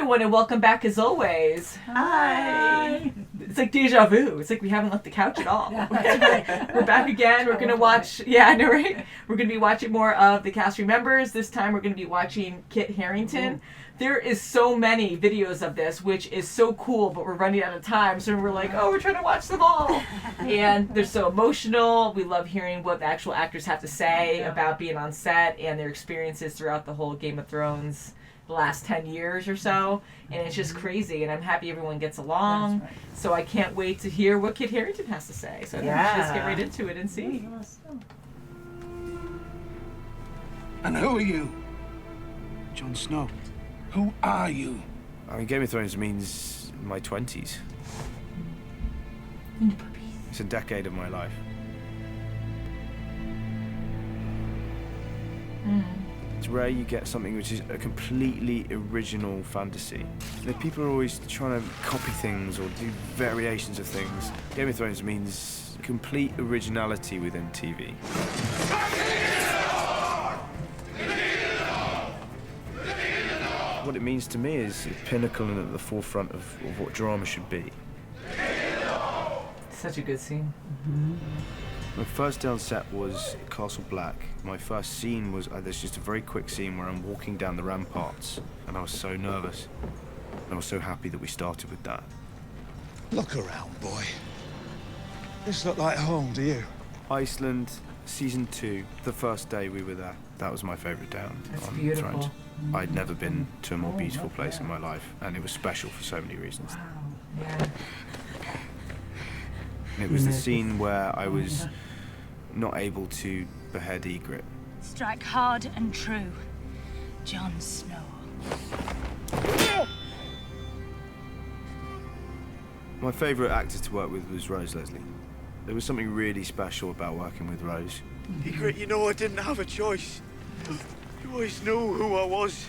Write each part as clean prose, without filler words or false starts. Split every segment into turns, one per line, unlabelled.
everyone, and welcome back as always.
Hi.
It's like deja vu. It's like we haven't left the couch at all.
Yeah, that's right.
We're back again. We're going to watch, yeah, I know, right? We're going to be watching more of the cast remembers. This time we're going to be watching Kit Harington. There is so many videos of this, which is so cool, but we're running out of time. So we're like, oh, we're trying to watch them all. And they're so emotional. We love hearing what the actual actors have to say about being on set and their experiences throughout the whole Game of Thrones, the last 10 years or so. And it's just crazy. And I'm happy everyone gets along.
That's right.
So I can't wait to hear what Kit Harington has to say. So let's just get right into it and see.
And who are you? Jon Snow. Who are you?
I mean, Game of Thrones means my 20s. It's a decade of my life. It's rare you get something which is a completely original fantasy. You know, people are always trying to copy things or do variations of things. Game of Thrones means complete originality within TV. What it means to me is the pinnacle and at the forefront of what drama should be.
Such a good scene.
My first day on set was Castle Black. My first scene was, there's just a very quick scene where I'm walking down the ramparts, and I was so nervous. And I was so happy that we started with that.
Look around, boy. This look like home to you?
Iceland, season 2, the first day we were there. That was my favourite day on
beautiful.
Thrones. I'd never been to a more beautiful place in my life, and it was special for so many reasons.
Wow. Yeah.
And it was the scene where I was not able to behead Ygritte.
Strike hard and true, Jon Snow.
My favourite actor to work with was Rose Leslie. There was something really special about working with Rose.
Ygritte, you know I didn't have a choice. You always knew who I was.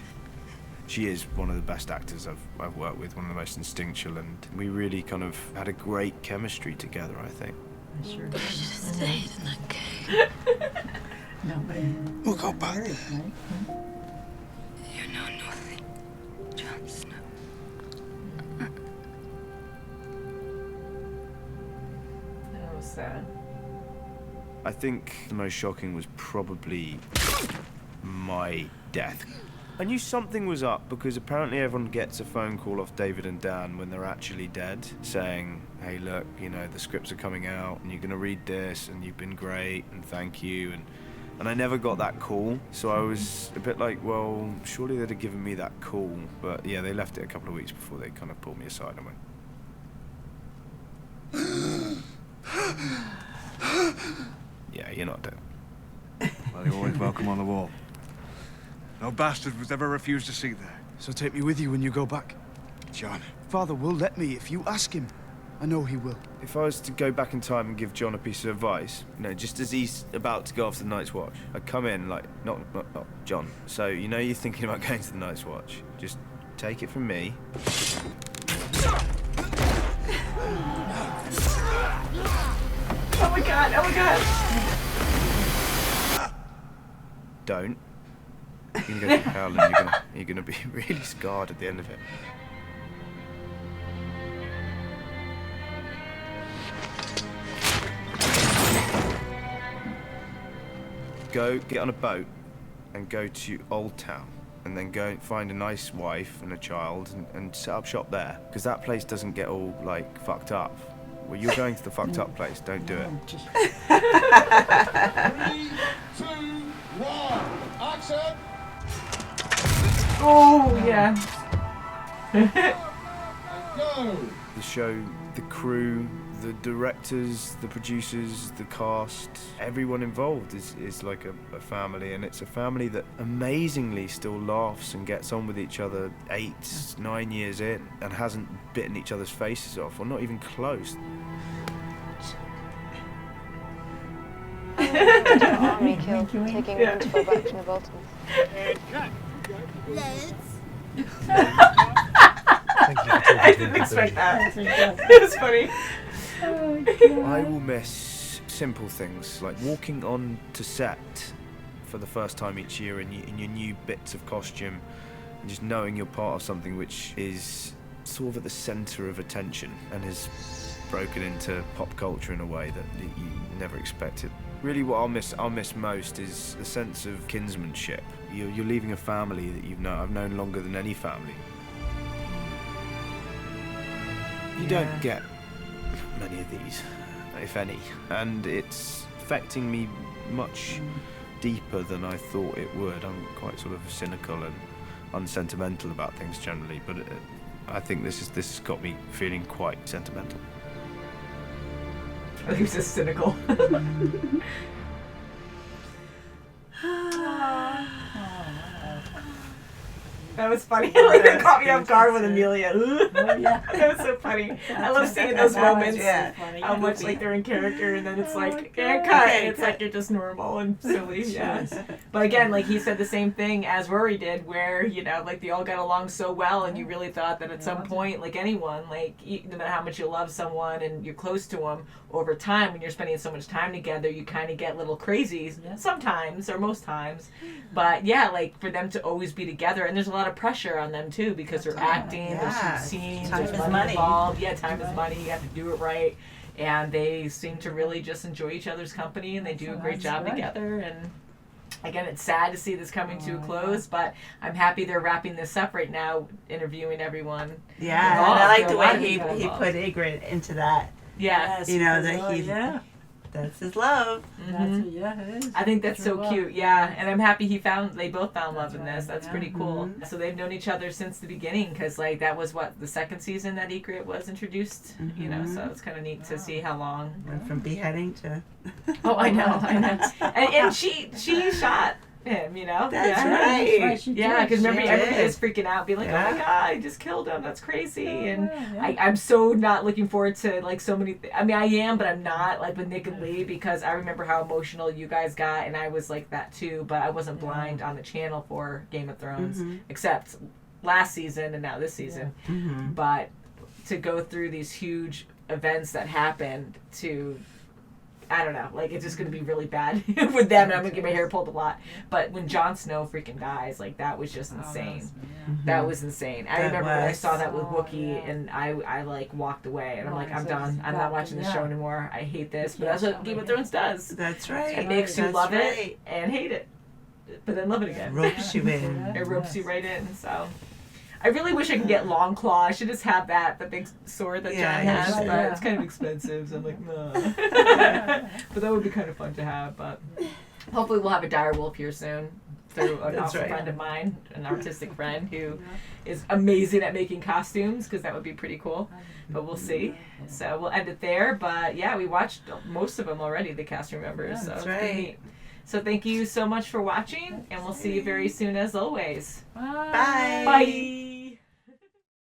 She is one of the best actors I've worked with, one of the most instinctual, and we really kind of had a great chemistry together, I think.
I sure
You
did.
should have stayed in that cave.
We'll go back there.
You know nothing, Jon Snow.
That was sad.
I think the most shocking was probably my death. I knew something was up because apparently everyone gets a phone call off David and Dan when they're actually dead, saying, hey look, you know, the scripts are coming out and you're gonna read this and you've been great and thank you, and I never got that call, so I was a bit like, well, surely they'd have given me that call, but yeah, they left it a couple of weeks before they kind of pulled me aside and went, yeah, you're not dead.
Well, you're always welcome on the wall. No bastard was ever refused a seat there.
So take me with you when you go back.
Jon.
Father will let me if you ask him. I know he will.
If I was to go back in time and give John a piece of advice, you know, just as he's about to go off to the Night's Watch, I'd come in like, not John. So, you know you're thinking about going to the Night's Watch. Just take it from me.
Oh my god, oh my god.
Don't. You're gonna go to hell and you're gonna be really scarred at the end of it. Go get on a boat and go to Old Town, and then go and find a nice wife and a child and set up shop there, because that place doesn't get all like fucked up. Well, you're going to the fucked up place. Don't do it.
3, 2, 1, action!
Oh, yeah.
Go!
The show, the crew, the directors, the producers, the cast, everyone involved is like a family, and it's a family that amazingly still laughs and gets on with each other 8, 9 years in and hasn't bitten each other's faces off, or not even close.
Army kill, taking multiple back from the Baltans.
I didn't expect that. It was funny.
I will miss simple things like walking on to set for the first time each year in your new bits of costume And just knowing you're part of something which is sort of at the centre of attention and has broken into pop culture in a way that you never expected. Really what I'll miss most is the sense of kinsmanship. You're leaving a family that I've known longer than any family. You don't get many of these, if any, and it's affecting me much deeper than I thought it would. I'm quite sort of cynical and unsentimental about things generally, but I think this has got me feeling quite sentimental.
I think he's just cynical. That was funny. Like they caught me off guard with Amelia. That was so funny. I love seeing those moments. How much like they're in character, and then it's like and cut. And it's like you're just normal and silly. Yeah. But again, like he said the same thing as Rory did, where like they all got along so well, and you really thought that at some point, like anyone, like no matter how much you love someone and you're close to them, over time when you're spending so much time together, you kind of get little crazies sometimes or most times. But yeah, like for them to always be together, and there's a lot of pressure on them too because they're acting, there's shooting scenes, there's money involved. Yeah, time is money. You have to do it right, and they seem to really just enjoy each other's company, and they do a great job together. And again, it's sad to see this coming to a close, but I'm happy they're wrapping this up right now, interviewing everyone.
Yeah,
involved.
and I like the
There are a lot
way
of people
he
involved.
put Ygritte into that.
Yeah.
That that's his love.
It is. I think that's so cute. Yeah, and I'm happy they both found love in this. That's pretty cool. So they've known each other since the beginning, because like that was the second season that Ygritte was introduced. So it's kind of neat to see how long.
Went from beheading to.
Oh, I know. And she shot him.
That's right.
Yeah, because remember everybody was freaking out, being like, "Oh my god, I just killed him. That's crazy." And I'm so not looking forward to like so many. I mean, I am, but I'm not like with Nick and Lee, because I remember how emotional you guys got, and I was like that too. But I wasn't blind on the channel for Game of Thrones, except last season and now this season. But to go through these huge events that happened I don't know, like it's just going to be really bad with them, and I'm going to get my hair pulled a lot. But when Jon Snow freaking dies, like that was just insane. That was insane. I remember when I saw that with Wookiee, and I like walked away, and I'm like, I'm done. I'm not watching the show anymore. I hate this. But that's what Game of Thrones does.
That's right.
It makes you love it and hate it, but then love it again.
Ropes you in.
It ropes you right in, so... I really wish I could get Long Claw. I should just have the big sword that John has, but it's kind of expensive, so I'm like, no. But that would be kind of fun to have, but hopefully we'll have a direwolf here soon through an awesome friend of mine, an artistic friend who is amazing at making costumes, because that would be pretty cool, but we'll see. So we'll end it there, but yeah, we watched most of them already, the cast members, so it's pretty neat. So thank you so much for watching, and we'll see you very soon as always.
Bye.
Bye.